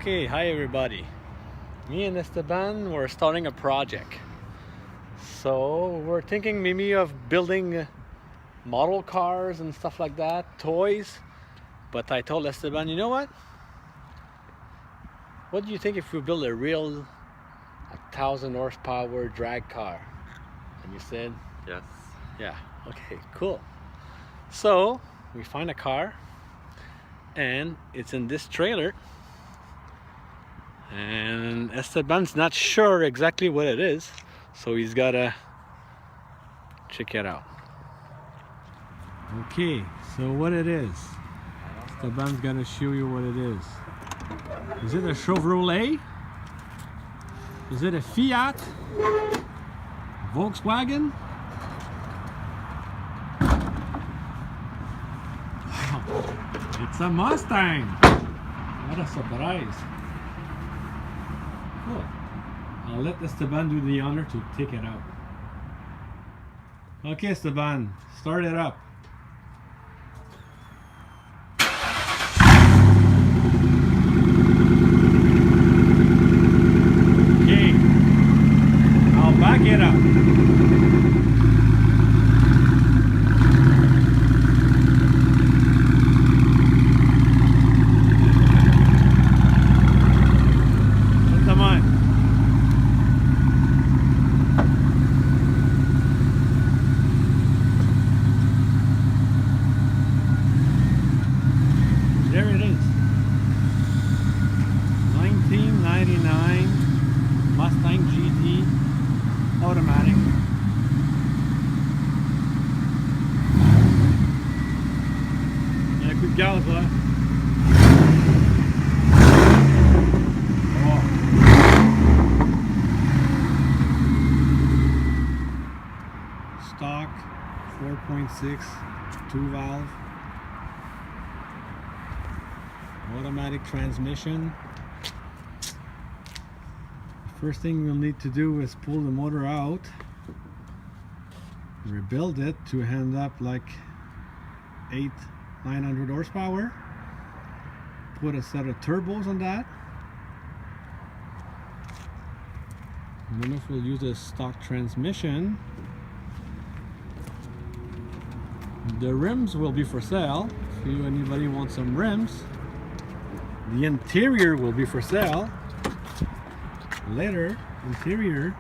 Okay, hi everybody. Me and Esteban were starting a project. So we're thinking maybe of building model cars and stuff like that, toys. But I told Esteban, you know what? What do you think if we build a real 1,000 horsepower drag car? And you said, Yes. yeah, okay, cool. So we find a car and it's in this trailer. And Esteban's not sure exactly what it is, so he's gotta check it out. Okay, so what it is, Esteban's gonna show you what it is. Is it a Chevrolet? Is it a Fiat? Volkswagen? Wow, it's a Mustang! What a surprise! Cool. I'll let Esteban do the honor to take it out. Okay, Esteban, start it up. Okay, I'll back it up. There it is. 1999 Mustang GT automatic. Il y a un coup de gaz là. Oh. Stock 4.6 2-valve. Automatic transmission. The first thing we'll need to do is pull the motor out, rebuild it to end up like 900 horsepower, put a set of turbos on that. I don't know if we'll use a stock transmission. The rims will be for sale if anybody wants some rims. The interior will be for sale later. Interior